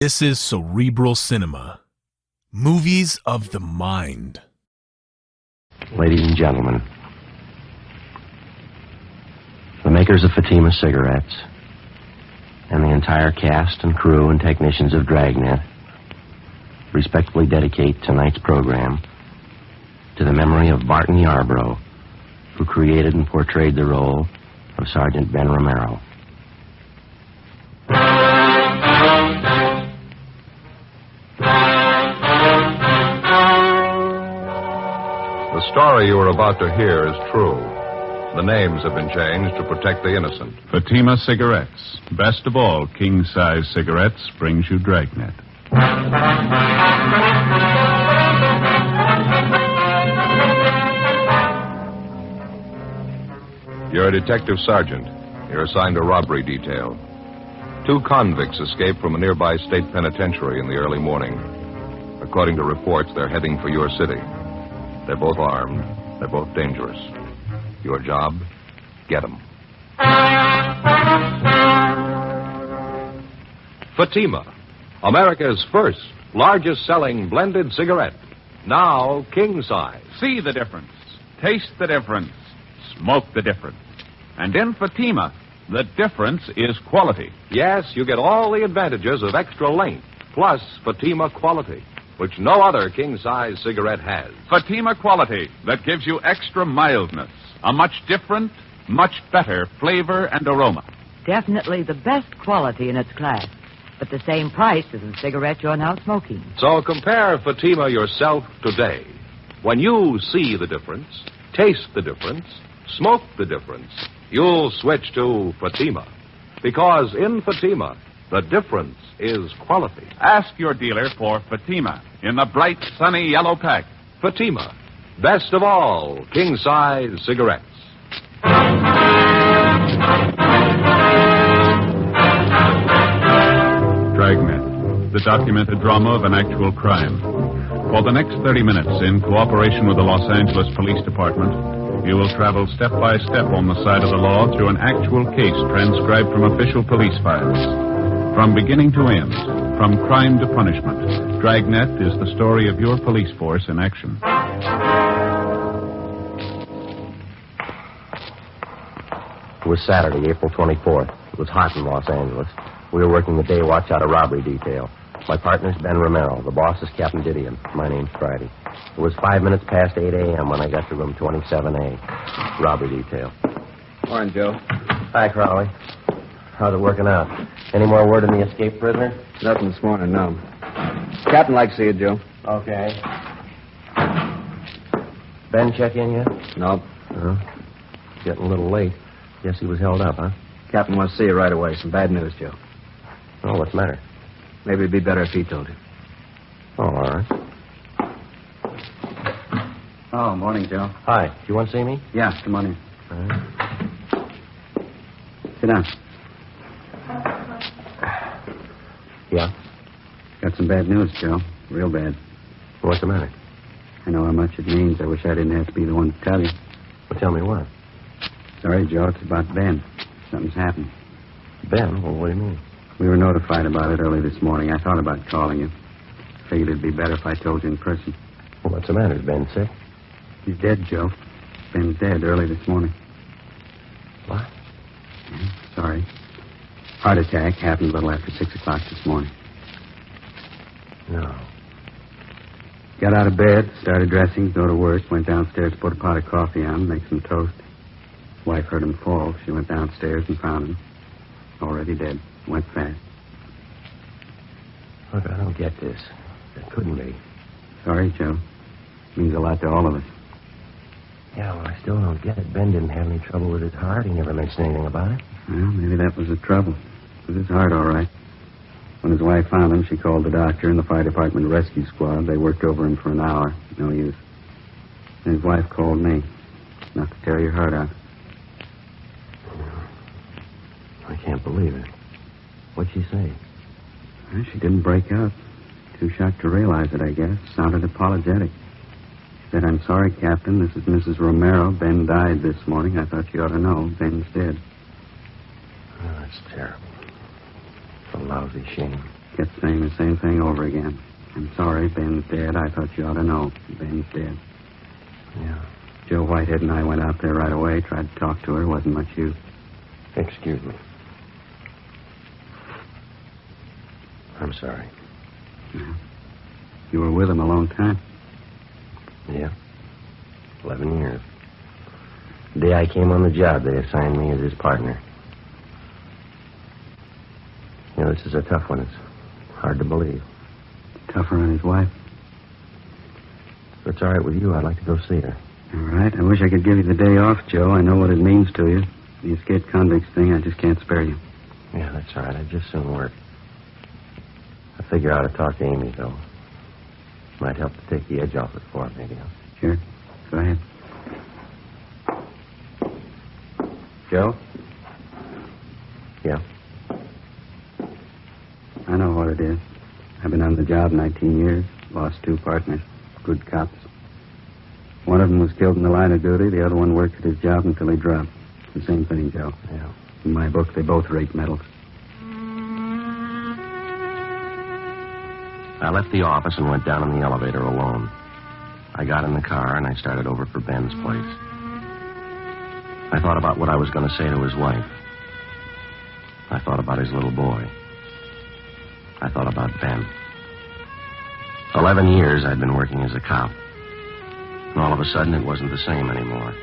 This is Cerebral Cinema. Movies of the mind. Ladies and gentlemen, the makers of Fatima cigarettes and the entire cast and crew and technicians of Dragnet respectfully dedicate tonight's program to the memory of Barton Yarbrough, who created and portrayed the role of Sergeant Ben Romero. The story you are about to hear is true. The names have been changed to protect the innocent. Fatima Cigarettes. Best of all, king-size cigarettes brings you Dragnet. You're a detective sergeant. You're assigned a robbery detail. 2 convicts escaped from a nearby state penitentiary in the early morning. According to reports, they're heading for your city. They're both armed. They're both dangerous. Your job? Get them. Fatima, America's first, largest-selling blended cigarette. Now king size. See the difference. Taste the difference. Smoke the difference. And in Fatima, the difference is quality. Yes, you get all the advantages of extra length, plus Fatima quality, which no other king-size cigarette has. Fatima quality that gives you extra mildness, a much different, much better flavor and aroma. Definitely the best quality in its class, but the same price as the cigarette you're now smoking. So compare Fatima yourself today. When you see the difference, taste the difference, smoke the difference, you'll switch to Fatima. Because in Fatima, the difference is quality. Ask your dealer for Fatima in the bright, sunny yellow pack. Fatima, best of all king-size cigarettes. Dragnet, the documented drama of an actual crime. For the next 30 minutes, in cooperation with the Los Angeles Police Department, you will travel step by step on the side of the law through an actual case transcribed from official police files. From beginning to end, from crime to punishment, Dragnet is the story of your police force in action. It was Saturday, April 24th. It was hot in Los Angeles. We were working the day watch out of robbery detail. My partner's Ben Romero. The boss is Captain Didion. My name's Friday. It was 5 minutes past 8 a.m. when I got to room 27A. Robbery detail. Morning, Joe. Hi, Crowley. How's it working out? Any more word on the escaped prisoner? Nothing this morning, no. Captain likes to see you, Joe. Okay. Ben check in yet? No. Getting a little late. Guess he was held up, huh? Captain wants to see you right away. Some bad news, Joe. Oh, what's the matter? Maybe it'd be better if he told you. Oh, all right. Oh, morning, Joe. Hi. Do you want to see me? Yeah, come on in. All right. Sit down. Yeah? Got some bad news, Joe. Real bad. What's the matter? I know how much it means. I wish I didn't have to be the one to tell you. Well, tell me what. Sorry, Joe. It's about Ben. Something's happened. Ben? Well, what do you mean? We were notified about it early this morning. I thought about calling you. Figured it'd be better if I told you in person. Well, what's the matter? Is Ben sick? He's dead, Joe. Ben's dead early this morning. What? Yeah, sorry. Heart attack happened a little after 6 o'clock this morning. No. Got out of bed, started dressing, go to work, went downstairs, put a pot of coffee on, make some toast. His wife heard him fall. She went downstairs and found him. Already dead. Went fast. Look, I don't get this. It couldn't be. Sorry, Joe. Means a lot to all of us. Yeah, well, I still don't get it. Ben didn't have any trouble with his heart. He never mentioned anything about it. Well, maybe that was the trouble. It was his heart, all right. When his wife found him, she called the doctor and the fire department rescue squad. They worked over him for an hour. No use. And his wife called me. Not to tear your heart out. I can't believe it. What'd she say? Well, she didn't break up. Too shocked to realize it, I guess. Sounded apologetic. She said, "I'm sorry, Captain. This is Mrs. Romero. Ben died this morning. I thought you ought to know. Ben's dead." Oh, that's terrible. It's a lousy shame. kept saying the same thing over again. I'm sorry, Ben's dead. I thought you ought to know. Ben's dead. Yeah. Joe Whitehead and I went out there right away, tried to talk to her. Wasn't much use. Excuse me. I'm sorry. Yeah. You were with him a long time. Yeah. 11 years. The day I came on the job, they assigned me as his partner. You know, this is a tough one. It's hard to believe. Tougher on his wife. If it's all right with you, I'd like to go see her. All right. I wish I could give you the day off, Joe. I know what it means to you. The escaped convicts thing, I just can't spare you. Yeah, that's all right. I'd just soon work. I figure out how to talk to Amy, though. Might help to take the edge off it for her, maybe. Sure. Go ahead. Joe? Yeah? I know what it is. I've been on the job 19 years. Lost 2 partners. Good cops. One of them was killed in the line of duty. The other one worked at his job until he dropped. The same thing, Joe. Yeah. In my book, they both rate medals. I left the office and went down in the elevator alone. I got in the car and I started over for Ben's place. I thought about what I was going to say to his wife. I thought about his little boy. I thought about Ben. 11 years I'd been working as a cop. And all of a sudden it wasn't the same anymore.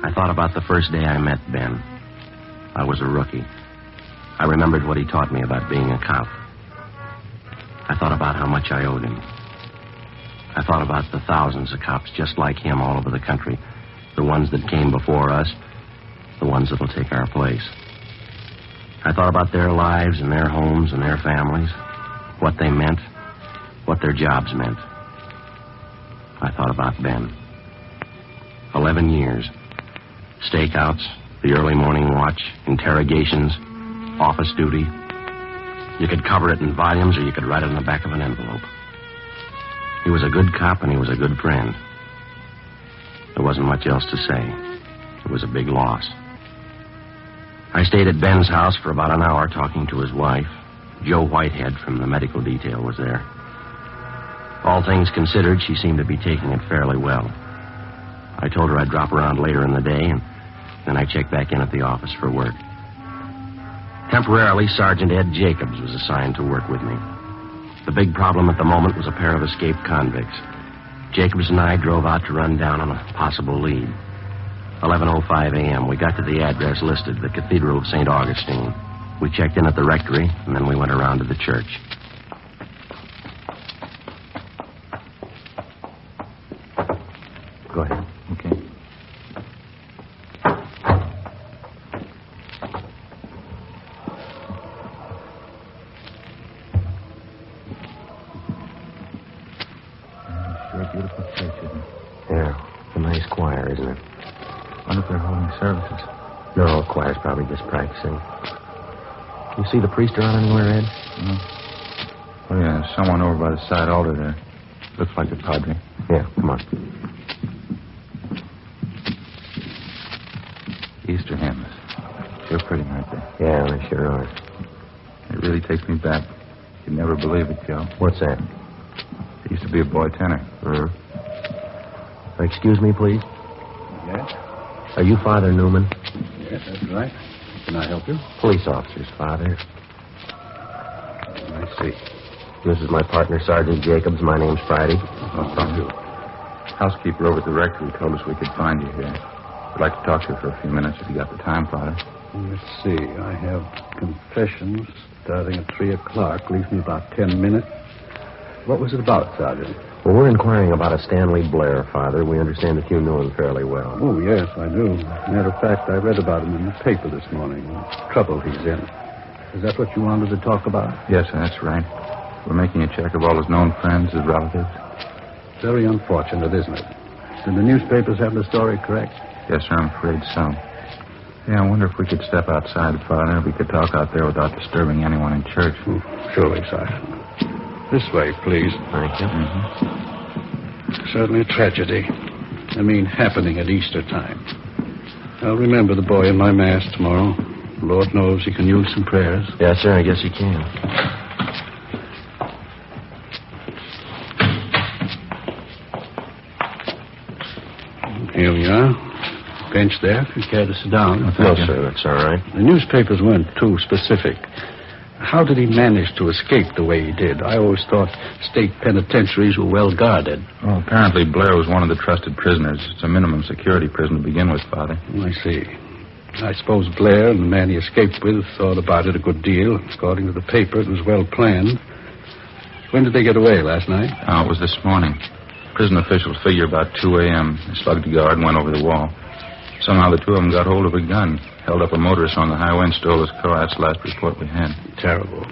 I thought about the first day I met Ben. I was a rookie. I remembered what he taught me about being a cop. I thought about how much I owed him. I thought about the thousands of cops just like him all over the country. The ones that came before us, the ones that'll take our place. I thought about their lives and their homes and their families, what they meant, what their jobs meant. I thought about Ben. 11 years. Stakeouts, the early morning watch, interrogations, office duty. You could cover it in volumes or you could write it in the back of an envelope. He was a good cop and he was a good friend. There wasn't much else to say. It was a big loss. I stayed at Ben's house for about an hour talking to his wife. Joe Whitehead from the medical detail was there. All things considered, she seemed to be taking it fairly well. I told her I'd drop around later in the day, and then I checked back in at the office for work. Temporarily, Sergeant Ed Jacobs was assigned to work with me. The big problem at the moment was a pair of escaped convicts. Jacobs and I drove out to run down on a possible lead. 11:05 a.m. We got to the address listed, the Cathedral of St. Augustine. We checked in at the rectory, and then we went around to the church. Go ahead. Okay. Sure a beautiful church, isn't it? Yeah, it's a nice choir, isn't it? Wonder if they're holding services. No, the choir's probably just practicing. You see the priest around anywhere, Ed? Oh, yeah, there's someone over by the side altar there. Looks like the padre. Yeah, come on. Easter hymns. Sure pretty, aren't they? Yeah, they sure are. It really takes me back. You'd never believe it, Joe. What's that? I used to be a boy tenor. Excuse me, please. Yes? Are you Father Newman? Yes, that's right. Can I help you? Police officers, Father. I see. This is my partner, Sergeant Jacobs. My name's Friday. Thank you. Housekeeper over at the rectory told us we could find you here. I'd like to talk to you for a few minutes if you got the time, Father. Let's see. I have confessions starting at 3 o'clock. Leaves me about 10 minutes. What was it about, Sergeant? Well, we're inquiring about a Stanley Blair, Father. We understand that you know him fairly well. Oh, yes, I do. Matter of fact, I read about him in the paper this morning. The trouble he's in. Is that what you wanted to talk about? Yes, sir, that's right. We're making a check of all his known friends, his relatives. Very unfortunate, isn't it? Did the newspapers have the story correct? Yes, sir, I'm afraid so. Yeah, I wonder if we could step outside, Father. We could talk out there without disturbing anyone in church. Surely, Sergeant. This way, please. Thank you. Certainly a tragedy. I mean, happening at Easter time. I'll remember the boy in my mass tomorrow. Lord knows he can use some prayers. Yes, sir, I guess he can. Here we are. Bench there, if you care to sit down. No, sir, that's all right. The newspapers weren't too specific. How did he manage to escape the way he did? I always thought state penitentiaries were well guarded. Well, apparently Blair was one of the trusted prisoners. It's a minimum security prison to begin with, Father. I see. I suppose Blair and the man he escaped with thought about it a good deal. According to the paper, it was well planned. When did they get away, last night? It was this morning. Prison officials figure about 2 a.m. They slugged a guard and went over the wall. Somehow the two of them got hold of a gun, held up a motorist on the highway and stole his car. That's the last report we had. Terrible.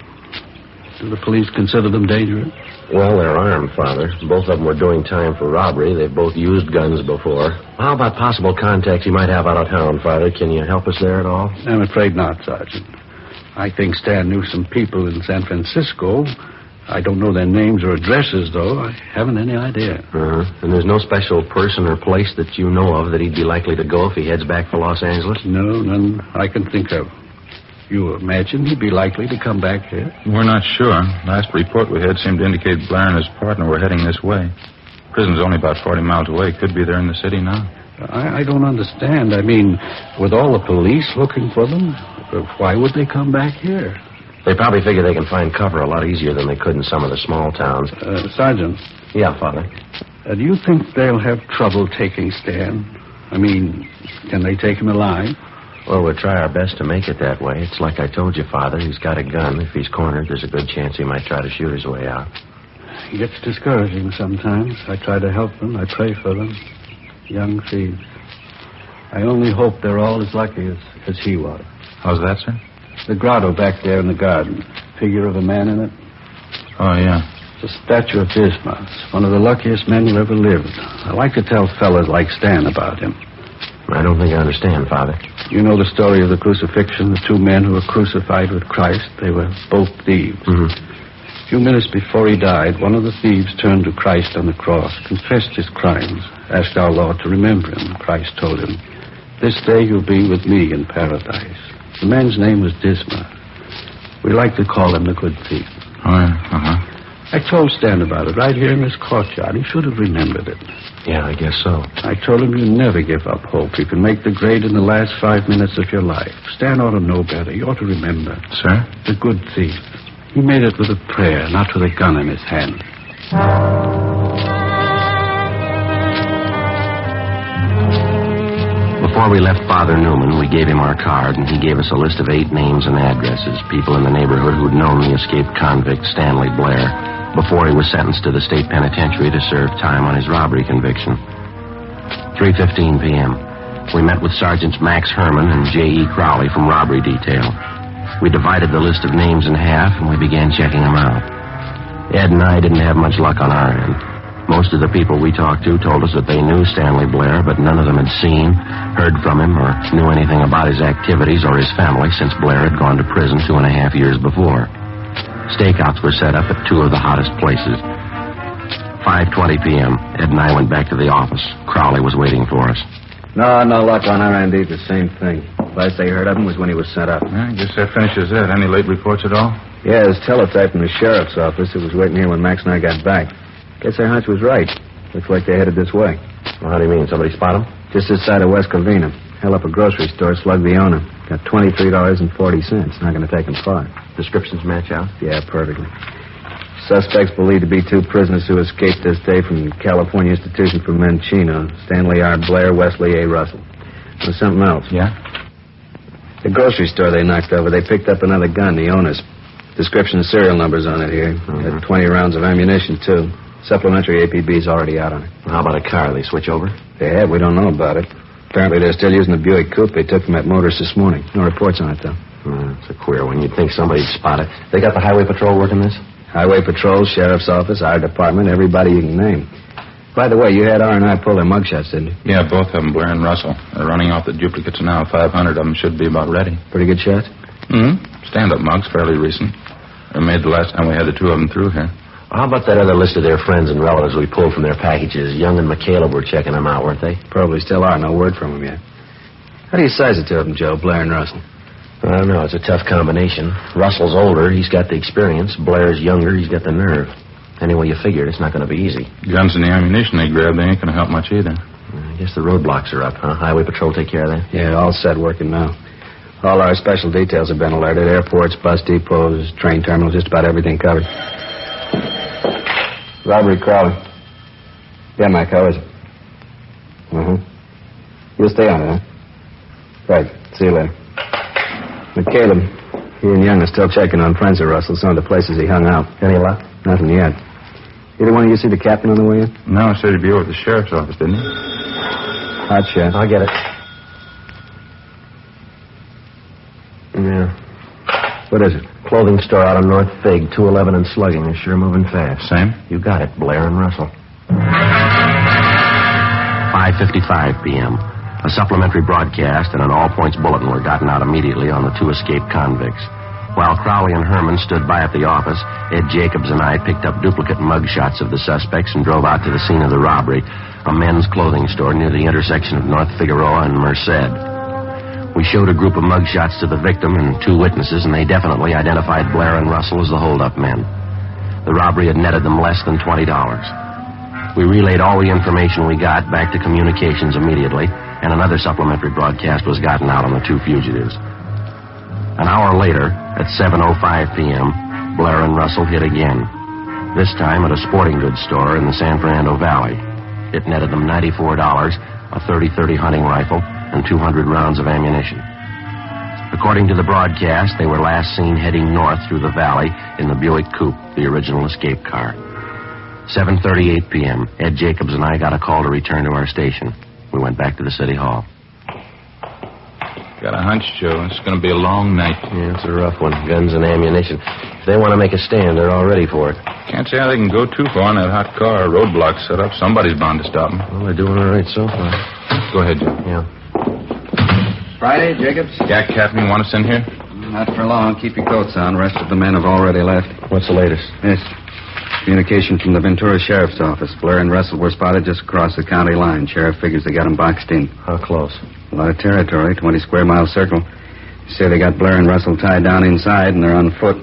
Do the police consider them dangerous? Well, they're armed, Father. Both of them were doing time for robbery. They've both used guns before. How about possible contacts you might have out of town, Father? Can you help us there at all? I'm afraid not, Sergeant. I think Stan knew some people in San Francisco. I don't know their names or addresses, though. I haven't any idea. And there's no special person or place that you know of that he'd be likely to go if he heads back for Los Angeles? No, none I can think of. You imagine he'd be likely to come back here? We're not sure. Last report we had seemed to indicate Blair and his partner were heading this way. Prison's only about 40 miles away. Could be there in the city now. I don't understand. I mean, with all the police looking for them, why would they come back here? They probably figure they can find cover a lot easier than they could in some of the small towns. Sergeant. Yeah, Father. Do you think they'll have trouble taking Stan? I mean, can they take him alive? Well, we'll try our best to make it that way. It's like I told you, Father. He's got a gun. If he's cornered, there's a good chance he might try to shoot his way out. It gets discouraging sometimes. I try to help them. I pray for them. Young thieves. I only hope they're all as lucky as he was. How's that, sir? The grotto back there in the garden. Figure of a man in it. Oh, yeah. It's a statue of Dismas. One of the luckiest men who ever lived. I like to tell fellas like Stan about him. I don't think I understand, Father. You know the story of the crucifixion, the two men who were crucified with Christ? They were both thieves. A few minutes before he died, one of the thieves turned to Christ on the cross, confessed his crimes, asked our Lord to remember him. Christ told him, "This day you'll be with me in paradise." The man's name was Dismas. We like to call him the good thief. Oh, yeah. I told Stan about it right here in this courtyard. He should have remembered it. Yeah, I guess so. I told him you never give up hope. You can make the grade in the last 5 minutes of your life. Stan ought to know better. You ought to remember. Sir? The good thief. He made it with a prayer, not with a gun in his hand. Before we left Father Newman, we gave him our card, and he gave us a list of 8 names and addresses, people in the neighborhood who'd known the escaped convict, Stanley Blair, before he was sentenced to the state penitentiary to serve time on his robbery conviction. 3:15 p.m. We met with Sergeants Max Herman and J.E. Crowley from robbery detail. We divided the list of names in half, and we began checking them out. Ed and I didn't have much luck on our end. Most of the people we talked to told us that they knew Stanley Blair, but none of them had seen, heard from him, or knew anything about his activities or his family since Blair had gone to prison 2.5 years before. Stakeouts were set up at 2 of the hottest places. 5:20 p.m., Ed and I went back to the office. Crowley was waiting for us. No luck on our end either. Same thing. Last they heard of him was when he was sent up. I guess that finishes it. Any late reports at all? Yeah, his teletype from the sheriff's office. It was waiting here when Max and I got back. Guess their hunch was right. Looks like they headed this way. Well, how do you mean? Somebody spot him? Just this side of West Covina. Held up a grocery store, slugged the owner. Got $23.40. Not going to take him far. Descriptions match out? Yeah, perfectly. Suspects believed to be 2 prisoners who escaped this day from California Institution for Men Chino. Stanley R. Blair, Wesley A. Russell. There's something else. Yeah? The grocery store they knocked over, they picked up another gun, the owner's. Description and serial numbers on it here. Got 20 rounds of ammunition, too. Supplementary APB's already out on it. How about a car? They switch over? They have. We don't know about it. Apparently they're still using the Buick coupe they took from that motorist this morning. No reports on it, though. It's a queer one. You'd think somebody'd spot it. They got the highway patrol working this? Highway patrol, sheriff's office, our department, everybody you can name. By the way, you had R&I pull their mugshots, didn't you? Yeah, both of them, Blair and Russell. They're running off the duplicates now. 500 of them should be about ready. Pretty good shots? Stand-up mugs, fairly recent. They were made the last time we had the 2 of them through here. How about that other list of their friends and relatives we pulled from their packages? Young and McCaleb were checking them out, weren't they? Probably still are. No word from them yet. How do you size the 2 of them, Joe, Blair and Russell? I don't know. It's a tough combination. Russell's older. He's got the experience. Blair's younger. He's got the nerve. Any way you figure it, it's not going to be easy. Guns and the ammunition they grabbed, they ain't going to help much either. I guess the roadblocks are up, huh? Highway Patrol take care of that? Yeah, all set working now. All our special details have been alerted. Airports, bus depots, train terminals, just about everything covered. Robbery Crowley. Yeah, Mike, how is it? You'll stay on it, huh? Right. See you later. But Caleb, he and Young are still checking on friends of Russell, some of the places he hung out. Any luck? Nothing yet. Either one of you see the captain on the way in? No, he said he'd be over at the sheriff's office, didn't he? Hot shot. I'll get it. Yeah. What is it? Clothing store out on North Fig, 211 and Slugging. They're sure moving fast. Same? You got it, Blair and Russell. 5:55 p.m. A supplementary broadcast and an all-points bulletin were gotten out immediately on the two escaped convicts. While Crowley and Herman stood by at the office, Ed Jacobs and I picked up duplicate mug shots of the suspects and drove out to the scene of the robbery, a men's clothing store near the intersection of North Figueroa and Merced. We showed a group of mug shots to the victim and two witnesses, and they definitely identified Blair and Russell as the hold-up men. The robbery had netted them less than $20. We relayed all the information we got back to communications immediately, and another supplementary broadcast was gotten out on the two fugitives. An hour later, at 7:05 p.m., Blair and Russell hit again, this time at a sporting goods store in the San Fernando Valley. It netted them $94, a .30-30 hunting rifle, and 200 rounds of ammunition. According to the broadcast, they were last seen heading north through the valley in the Buick Coupe, the original escape car. 7:38 p.m., Ed Jacobs and I got a call to return to our station. We went back to the city hall. Got a hunch, Joe. It's going to be a long night. Yeah, it's a rough one. Guns and ammunition. If they want to make a stand, they're all ready for it. Can't say how they can go too far in that hot car. Roadblocks set up. Somebody's bound to stop them. Well, they're doing all right so far. Go ahead, Joe. Yeah. Friday, Jacobs? Yeah, Captain, you want us in here? Not for long. Keep your coats on. Rest of the men have already left. What's the latest? Yes. Communication from the Ventura Sheriff's Office. Blair and Russell were spotted just across the county line. Sheriff figures they got them boxed in. How close? A lot of territory, 20-square-mile circle. They say they got Blair and Russell tied down inside, and they're on foot.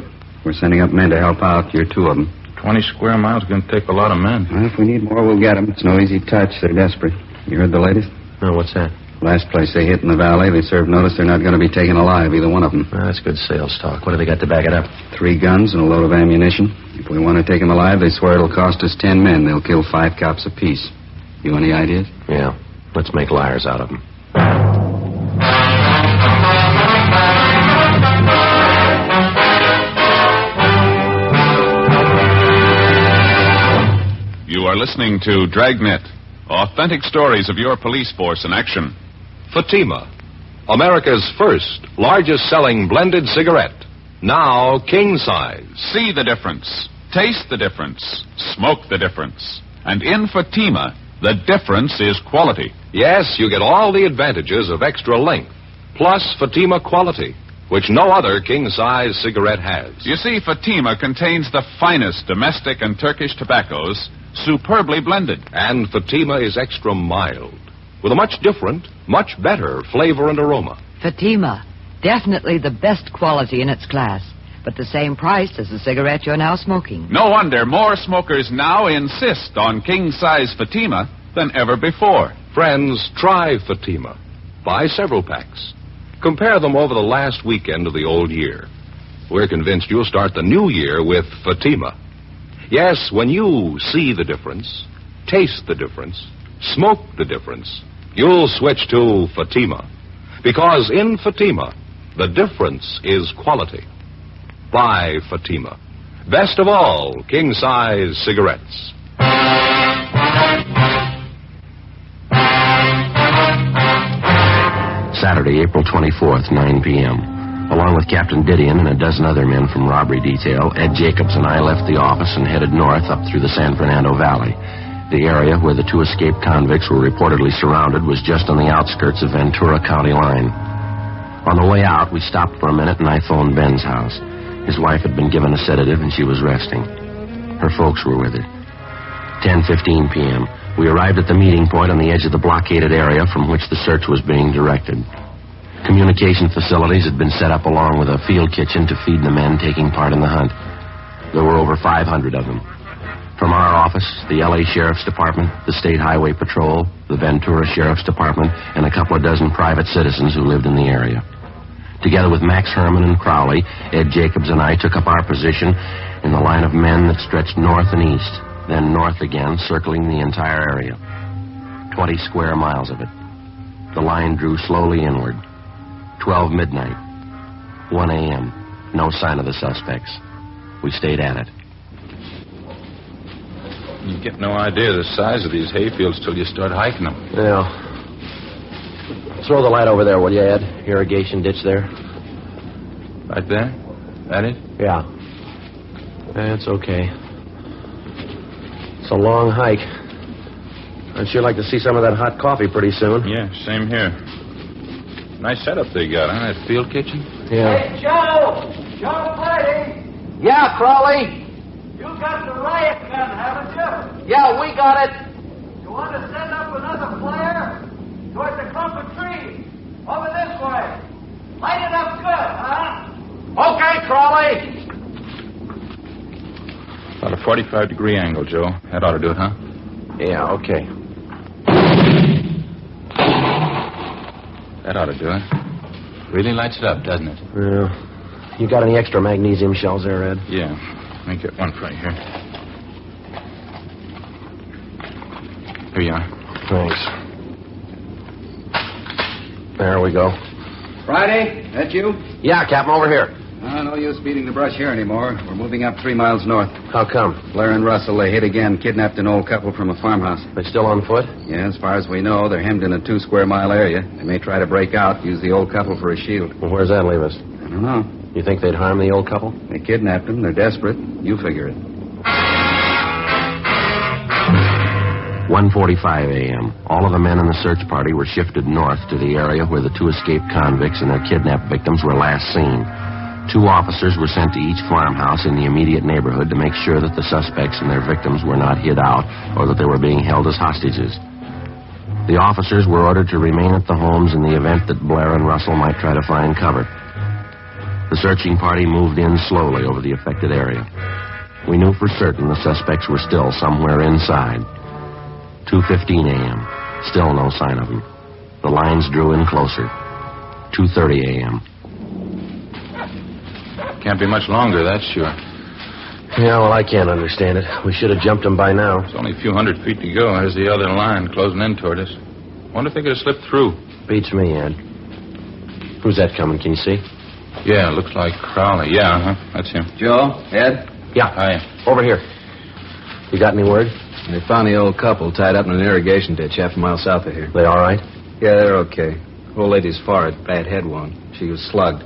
We're sending up men to help out. You're two of them. 20 square miles is going to take a lot of men. Well, if we need more, we'll get them. It's no easy touch. They're desperate. You heard the latest? No, what's that? Last place they hit in the valley, they served notice they're not going to be taken alive, either one of them. Well, that's good sales talk. What do they got to back it up? 3 guns and a load of ammunition. If we want to take them alive, they swear it'll cost us 10 men. They'll kill 5 cops apiece. You any ideas? Yeah. Let's make liars out of them. You are listening to Dragnet. Authentic stories of your police force in action. Fatima, America's first, largest-selling blended cigarette. Now king size. See the difference. Taste the difference. Smoke the difference. And in Fatima, the difference is quality. Yes, you get all the advantages of extra length, plus Fatima quality, which no other king-size cigarette has. You see, Fatima contains the finest domestic and Turkish tobaccos, superbly blended. And Fatima is extra mild, with a much different, much better flavor and aroma. Fatima, definitely the best quality in its class, but the same price as the cigarette you're now smoking. No wonder more smokers now insist on king-size Fatima than ever before. Friends, try Fatima. Buy several packs. Compare them over the last weekend of the old year. We're convinced you'll start the new year with Fatima. Yes, when you see the difference, taste the difference, smoke the difference, you'll switch to Fatima. Because in Fatima, the difference is quality. Buy Fatima. Best of all, king-size cigarettes. Saturday, April 24th, 9 p.m. Along with Captain Didion and a dozen other men from robbery detail, Ed Jacobs and I left the office and headed north up through the San Fernando Valley. The area where the 2 escaped convicts were reportedly surrounded was just on the outskirts of Ventura County line. On the way out, we stopped for a minute and I phoned Ben's house. His wife had been given a sedative and she was resting. Her folks were with her. 10:15 p.m. We arrived at the meeting point on the edge of the blockaded area from which the search was being directed. Communication facilities had been set up along with a field kitchen to feed the men taking part in the hunt. There were over 500 of them. From our office, the L.A. Sheriff's Department, the State Highway Patrol, the Ventura Sheriff's Department, and a couple of dozen private citizens who lived in the area. Together with Max Herman and Crowley, Ed Jacobs and I took up our position in the line of men that stretched north and east, then north again, circling the entire area. 20 square miles of it. The line drew slowly inward. 12 midnight. 1 a.m. No sign of the suspects. We stayed at it. You get no idea the size of these hayfields till you start hiking them. Yeah. Throw the light over there, will you, Ed? Irrigation ditch there. Right there? That it? Yeah. That's okay. It's a long hike. I'd sure like to see some of that hot coffee pretty soon. Yeah, same here. Nice setup they got, huh? That field kitchen? Yeah. Hey, Joe! Joe Brady! Yeah, Crowley? You got the riot gun, haven't you? Yeah, we got it. You want to send up another flare? Toward the clump of trees. Over this way. Light it up good, huh? Okay, Crowley. About a 45-degree angle, Joe. That ought to do it, huh? Yeah, okay. That ought to do it. Really lights it up, doesn't it? Yeah. You got any extra magnesium shells there, Ed? Yeah. Let me get one right here. Here you are. Thanks. There we go. Friday, that you? Yeah, Captain, over here. No use beating the brush here anymore. We're moving up 3 miles north. How come? Blair and Russell, they hit again, kidnapped an old couple from a farmhouse. They still on foot? Yeah, as far as we know, they're hemmed in a 2 square mile area. They may try to break out, use the old couple for a shield. Well, where's that leave us? I don't know. You think they'd harm the old couple? They kidnapped them. They're desperate. You figure it. 1:45 a.m. All of the men in the search party were shifted north to the area where the 2 escaped convicts and their kidnapped victims were last seen. 2 officers were sent to each farmhouse in the immediate neighborhood to make sure that the suspects and their victims were not hid out or that they were being held as hostages. The officers were ordered to remain at the homes in the event that Blair and Russell might try to find cover. The searching party moved in slowly over the affected area. We knew for certain the suspects were still somewhere inside. 2:15 a.m. Still no sign of them. The lines drew in closer. 2:30 a.m. Can't be much longer, that's sure. Yeah, well, I can't understand it. We should have jumped them by now. It's only a few hundred feet to go. There's the other line closing in toward us. Wonder if they could have slipped through. Beats me, Ed. Who's that coming? Can you see? Yeah, looks like Crowley. Yeah, that's him. Joe? Ed? Yeah. Hi. Over here. You got any word? They found the old couple tied up in an irrigation ditch half a mile south of here. They all right? Yeah, they're okay. Old lady's forehead, bad head wound. She was slugged.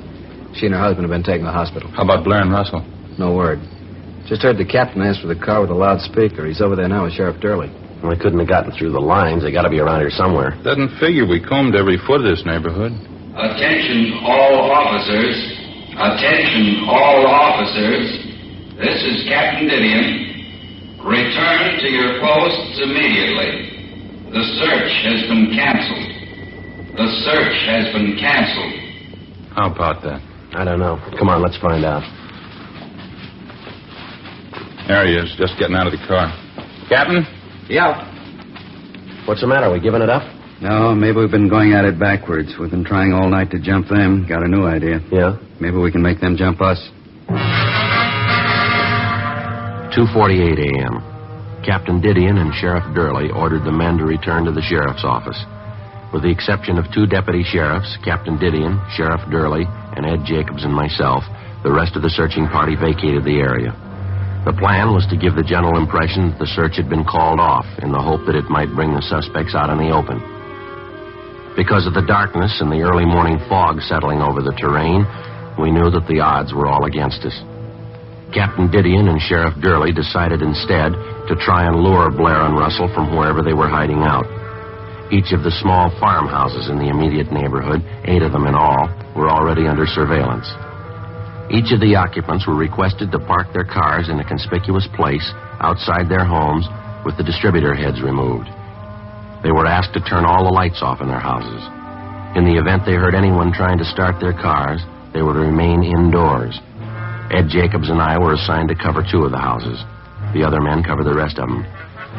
She and her husband have been taken to the hospital. How about Blair and Russell? No word. Just heard the captain ask for the car with a loudspeaker. He's over there now with Sheriff Durley. Well, they couldn't have gotten through the lines. They got to be around here somewhere. Doesn't figure we combed every foot of this neighborhood. Attention all officers. Attention all officers. This is Captain Didion. Return to your posts immediately. The search has been canceled. The search has been canceled. How about that? I don't know. Come on, let's find out. There he is, just getting out of the car. Captain? Yeah. What's the matter? We giving it up? No, maybe we've been going at it backwards. We've been trying all night to jump them. Got a new idea. Yeah? Maybe we can make them jump us. 2:48 a.m. Captain Didion and Sheriff Durley ordered the men to return to the sheriff's office. With the exception of 2 deputy sheriffs, Captain Didion, Sheriff Durley, and Ed Jacobs and myself, the rest of the searching party vacated the area. The plan was to give the general impression that the search had been called off in the hope that it might bring the suspects out in the open. Because of the darkness and the early morning fog settling over the terrain, we knew that the odds were all against us. Captain Didion and Sheriff Durley decided instead to try and lure Blair and Russell from wherever they were hiding out. Each of the small farmhouses in the immediate neighborhood, 8 of them in all, were already under surveillance. Each of the occupants were requested to park their cars in a conspicuous place outside their homes with the distributor heads removed. They were asked to turn all the lights off in their houses. In the event they heard anyone trying to start their cars, they were to remain indoors. Ed Jacobs and I were assigned to cover 2 of the houses. The other men covered the rest of them.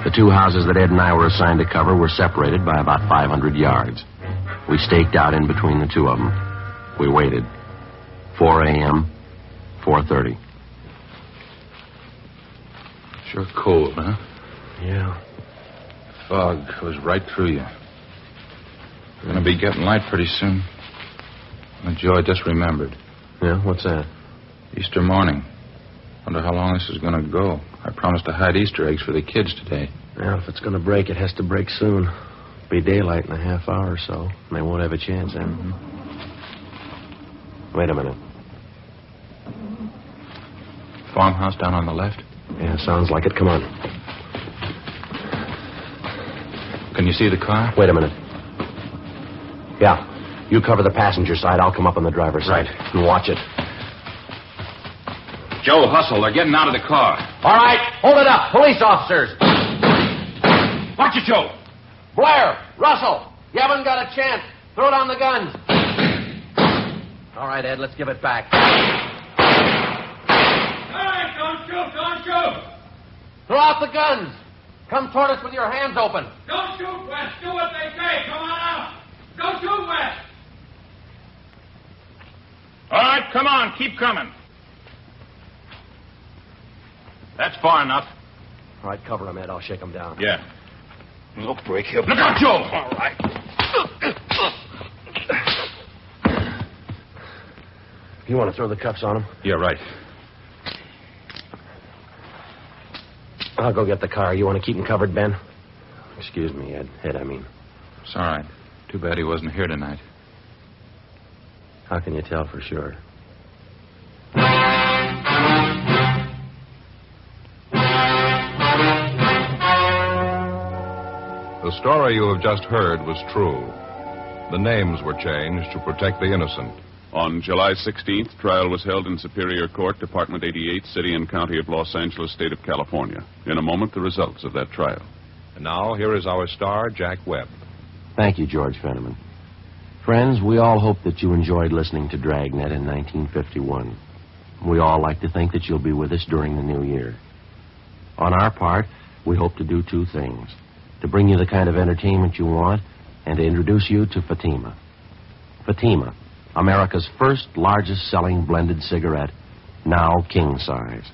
The 2 houses that Ed and I were assigned to cover were separated by about 500 yards. We staked out in between the 2 of them. We waited. 4 a.m., 4:30. Sure cold, huh? Yeah. Fog goes right through you. We're going to be getting light pretty soon. And Joe, I just remembered. Yeah, what's that? Easter morning. Wonder how long this is going to go. I promised to hide Easter eggs for the kids today. Well, if it's going to break, it has to break soon. Be daylight in a half hour or so, and they won't have a chance then. Mm-hmm. Wait a minute. Farmhouse down on the left? Yeah, sounds like it. Come on. Can you see the car? Wait a minute. Yeah. You cover the passenger side. I'll come up on the driver's side. And watch it. Joe, hustle. They're getting out of the car. All right. Hold it up. Police officers. Watch it, Joe. Blair, Russell, you haven't got a chance. Throw down the guns. All right, Ed, let's give it back. All right, don't shoot, don't shoot. Throw out the guns. Come toward us with your hands open. Don't shoot, West. Do what they say. Come on out. Don't shoot, West. All right, come on. Keep coming. That's far enough. All right, cover him, Ed. I'll shake him down. Yeah. Look, break him. Look out, Joe! All right. You want to throw the cuffs on him? Yeah, right. I'll go get the car. You want to keep him covered, Ben? Excuse me, Ed. Ed, I mean. It's all right. Too bad he wasn't here tonight. How can you tell for sure? The story you have just heard was true. The names were changed to protect the innocent. On July 16th, trial was held in Superior Court, Department 88, City and County of Los Angeles, State of California. In a moment, the results of that trial. And now, here is our star, Jack Webb. Thank you, George Fenneman. Friends, we all hope that you enjoyed listening to Dragnet in 1951. We all like to think that you'll be with us during the new year. On our part, we hope to do 2 things. To bring you the kind of entertainment you want, and to introduce you to Fatima. Fatima, America's first largest-selling blended cigarette, now king-size.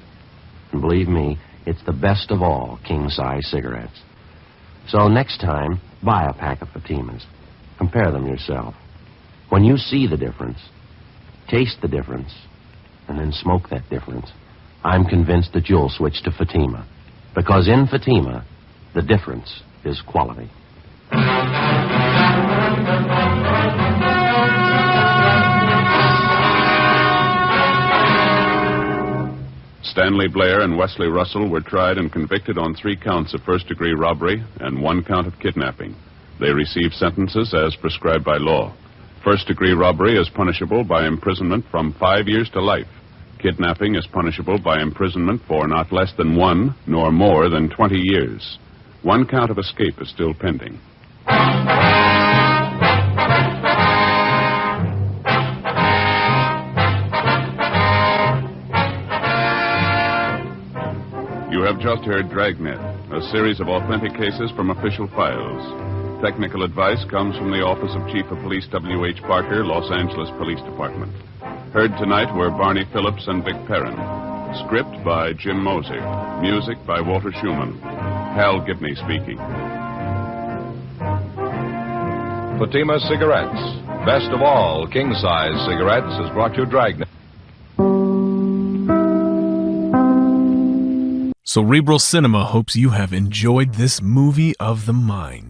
And believe me, it's the best of all king-size cigarettes. So next time, buy a pack of Fatimas. Compare them yourself. When you see the difference, taste the difference, and then smoke that difference, I'm convinced that you'll switch to Fatima. Because in Fatima, the difference is quality. Stanley Blair and Wesley Russell were tried and convicted on 3 counts of first-degree robbery and 1 count of kidnapping. They received sentences as prescribed by law. First-degree robbery is punishable by imprisonment from 5 years to life. Kidnapping is punishable by imprisonment for not less than 1 nor more than 20 years. 1 count of escape is still pending. You have just heard Dragnet, a series of authentic cases from official files. Technical advice comes from the Office of Chief of Police W.H. Parker, Los Angeles Police Department. Heard tonight were Barney Phillips and Vic Perrin. Script by Jim Moser. Music by Walter Schumann. Hal Gibney speaking. Fatima Cigarettes. Best of all, king-size cigarettes has brought you Dragnet. Cerebral Cinema hopes you have enjoyed this movie of the mind.